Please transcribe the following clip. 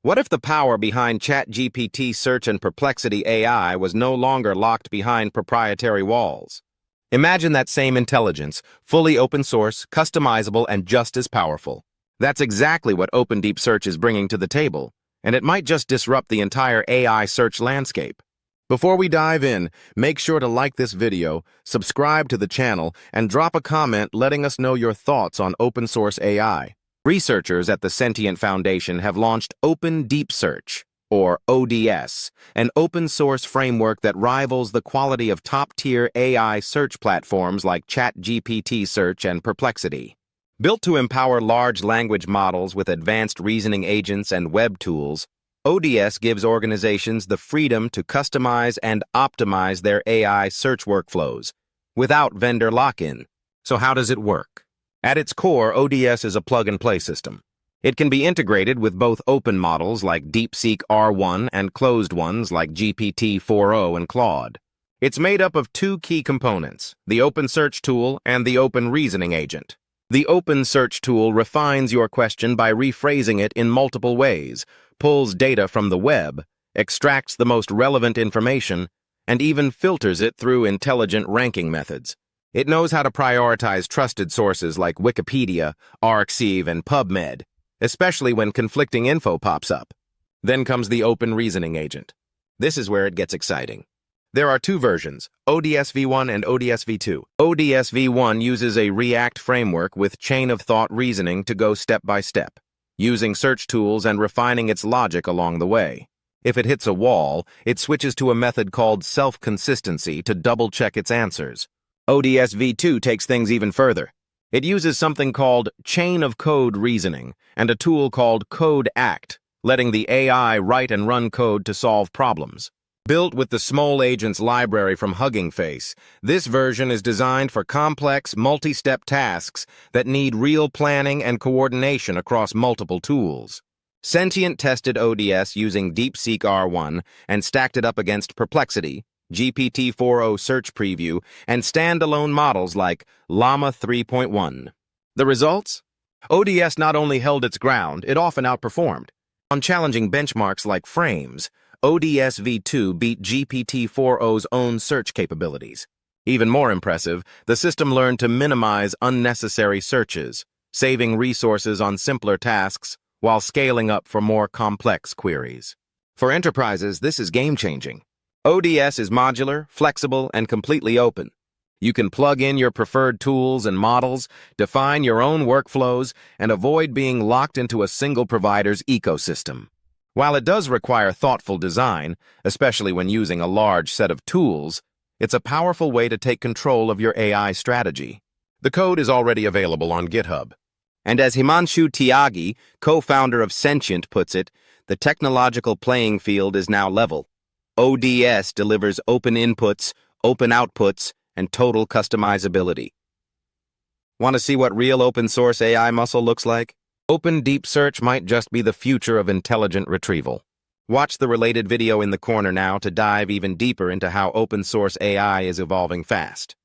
What if the power behind ChatGPT search and Perplexity AI was no longer locked behind proprietary walls? Imagine that same intelligence, fully open source, customizable, and just as powerful. That's exactly what Open Deep Search is bringing to the table, and it might just disrupt the entire AI search landscape. Before we dive in, make sure to like this video, subscribe to the channel, and drop a comment letting us know your thoughts on open source AI. Researchers at the Sentient Foundation have launched Open Deep Search, or ODS, an open-source framework that rivals the quality of top-tier AI search platforms like ChatGPT Search and Perplexity. Built to empower large language models with advanced reasoning agents and web tools, ODS gives organizations the freedom to customize and optimize their AI search workflows without vendor lock-in. So how does it work? At its core, ODS is a plug-and-play system. It can be integrated with both open models like DeepSeek-R1 and closed ones like GPT-4o and Claude. It's made up of two key components, the Open Search Tool and the Open Reasoning Agent. The Open Search Tool refines your question by rephrasing it in multiple ways, pulls data from the web, extracts the most relevant information, and even filters it through intelligent ranking methods. It knows how to prioritize trusted sources like Wikipedia, Arxiv, and PubMed, especially when conflicting info pops up. Then comes the Open Reasoning Agent. This is where it gets exciting. There are two versions, ODS v1 and ODS v2. ODS v1 uses a React framework with chain-of-thought reasoning to go step by step, using search tools and refining its logic along the way. If it hits a wall, it switches to a method called self-consistency to double-check its answers. ODS v2 takes things even further. It uses something called chain-of-code reasoning and a tool called Code-Act, letting the AI write and run code to solve problems. Built with the Small Agents library from Hugging Face, this version is designed for complex, multi-step tasks that need real planning and coordination across multiple tools. Sentient tested ODS using DeepSeek-R1 and stacked it up against Perplexity, GPT-4o Search Preview, and standalone models like Llama 3.1. The results? ODS not only held its ground, it often outperformed. On challenging benchmarks like frames, ODS v2 beat GPT-4o's own search capabilities. Even more impressive, the system learned to minimize unnecessary searches, saving resources on simpler tasks while scaling up for more complex queries. For enterprises, this is game-changing. ODS is modular, flexible, and completely open. You can plug in your preferred tools and models, define your own workflows, and avoid being locked into a single provider's ecosystem. While it does require thoughtful design, especially when using a large set of tools, it's a powerful way to take control of your AI strategy. The code is already available on GitHub. And as Himanshu Tyagi, co-founder of Sentient, puts it, the technological playing field is now level. ODS delivers open inputs, open outputs, and total customizability. Want to see what real open-source AI muscle looks like? Open Deep Search might just be the future of intelligent retrieval. Watch the related video in the corner now to dive even deeper into how open-source AI is evolving fast.